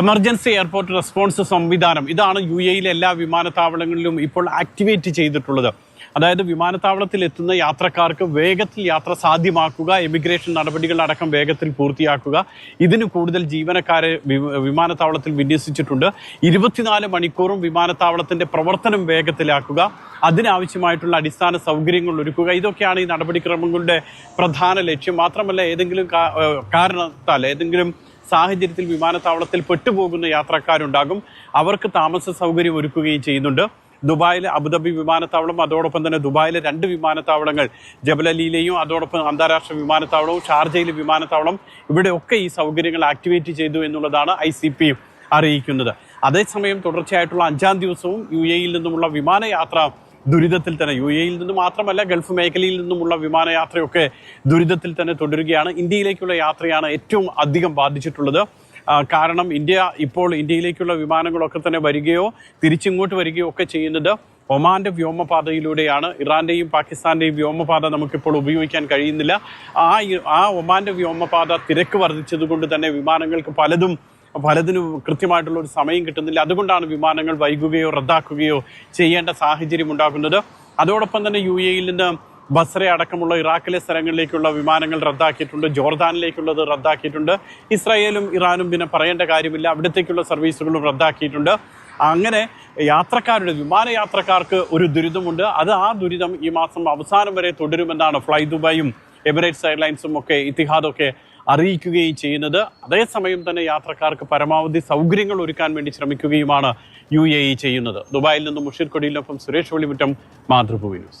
Emergency airport response സംവിധാനം ഇതാണ് UAE-യിലെ എല്ലാ വിമാനത്താവളങ്ങളിലും ഇപ്പോൾ ആക്ടിവേറ്റ് ചെയ്തിട്ടുള്ളത്. അതായത് വിമാനത്താവളത്തിൽ എത്തുന്ന യാത്രക്കാർക്ക് വേഗത്തിൽ യാത്ര സാധ്യമാക്കുക, എമിഗ്രേഷൻ നടപടികളടക്കം വേഗത്തിൽ പൂർത്തിയാക്കുക. ഇതിന് കൂടുതൽ ജീവനക്കാരെ വിമാനത്താവളത്തിൽ വിന്യസിച്ചിട്ടുണ്ട്. 24 മണിക്കൂറും വിമാനത്താവളത്തിന്റെ പ്രവർത്തനം വേഗത്തിലാക്കുക, അതിനാവശ്യമായിട്ടുള്ള അടിസ്ഥാന സൗകര്യങ്ങൾ ഒരുക്കുക. ഇതൊക്കെയാണ് ഈ നടപടിക്രമങ്ങളുടെ പ്രധാന ലക്ഷ്യം. മാത്രമല്ല, ഏതെങ്കിലും കാരണത്താൽ ഏതെങ്കിലും സാഹചര്യത്തിൽ വിമാനത്താവളത്തിൽ പെട്ടുപോകുന്ന യാത്രക്കാരുണ്ടാകും. അവർക്ക് താമസ സൗകര്യം ഒരുക്കുകയും ചെയ്യുന്നുണ്ട്. ദുബായിലെ അബുദാബി വിമാനത്താവളം, അതോടൊപ്പം തന്നെ ദുബായിലെ 2 വിമാനത്താവളങ്ങൾ, ജബൽ അലിയിലെയും അതോടൊപ്പം അന്താരാഷ്ട്ര വിമാനത്താവളവും ഷാർജയിലെ വിമാനത്താവളം, ഇവിടെയൊക്കെ ഈ സൗകര്യങ്ങൾ ആക്ടിവേറ്റ് ചെയ്തു എന്നുള്ളതാണ് ICP അറിയിക്കുന്നത്. അതേസമയം തുടർച്ചയായിട്ടുള്ള 5-ാം ദിവസവും UAE-യിൽ നിന്നുമുള്ള വിമാനയാത്ര ദുരിതത്തിൽ തന്നെ, UAE-യിൽ നിന്ന് മാത്രമല്ല ഗൾഫ് മേഖലയിൽ നിന്നുമുള്ള വിമാനയാത്രയൊക്കെ ദുരിതത്തിൽ തന്നെ തുടരുകയാണ്. ഇന്ത്യയിലേക്കുള്ള യാത്രയാണ് ഏറ്റവും അധികം ബാധിച്ചിട്ടുള്ളത്. കാരണം ഇന്ത്യയിലേക്കുള്ള വിമാനങ്ങളൊക്കെ തന്നെ വരികയോ തിരിച്ചിങ്ങോട്ട് വരികയോ ഒക്കെ ചെയ്യുന്നത് ഒമാന്റെ വ്യോമപാതയിലൂടെയാണ്. ഇറാന്റെയും പാകിസ്ഥാന്റെയും വ്യോമപാത നമുക്കിപ്പോൾ ഉപയോഗിക്കാൻ കഴിയുന്നില്ല. ആ ഒമാന്റെ വ്യോമപാത തിരക്ക് വർദ്ധിച്ചതുകൊണ്ട് തന്നെ വിമാനങ്ങൾക്ക് പലതിനും കൃത്യമായിട്ടുള്ള ഒരു സമയം കിട്ടുന്നില്ല. അതുകൊണ്ടാണ് വിമാനങ്ങൾ വൈകുകയോ റദ്ദാക്കുകയോ ചെയ്യേണ്ട സാഹചര്യം ഉണ്ടാകുന്നത്. അതോടൊപ്പം തന്നെ UAE-യിൽ നിന്ന് ബസ്ര അടക്കമുള്ള ഇറാഖിലെ സ്ഥലങ്ങളിലേക്കുള്ള വിമാനങ്ങൾ റദ്ദാക്കിയിട്ടുണ്ട്. ജോർദാനിലേക്കുള്ളത് റദ്ദാക്കിയിട്ടുണ്ട്. ഇസ്രായേലും ഇറാനും പിന്നെ പറയേണ്ട കാര്യമില്ല, അവിടത്തേക്കുള്ള സർവീസുകളും റദ്ദാക്കിയിട്ടുണ്ട്. അങ്ങനെ വിമാനയാത്രക്കാർക്ക് ഒരു ദുരിതമുണ്ട്. ആ ദുരിതം ഈ മാസം അവസാനം വരെ തുടരുമെന്നാണ് ഫ്ലൈ ദുബായും എമിറേറ്റ്സ് എയർലൈൻസും ഒക്കെ ഇത്തിഹാദൊക്കെ അറിയിക്കുകയും ചെയ്യുന്നത്. അതേസമയം തന്നെ യാത്രക്കാർക്ക് പരമാവധി സൗകര്യങ്ങൾ ഒരുക്കാൻ വേണ്ടി ശ്രമിക്കുകയുമാണ് UAE ചെയ്യുന്നത്. ദുബായിൽ നിന്നും മുഷീർ കൊടിയിലൊപ്പം സുരേഷ് വെളിമുറ്റം, മാതൃഭൂമി ന്യൂസ്.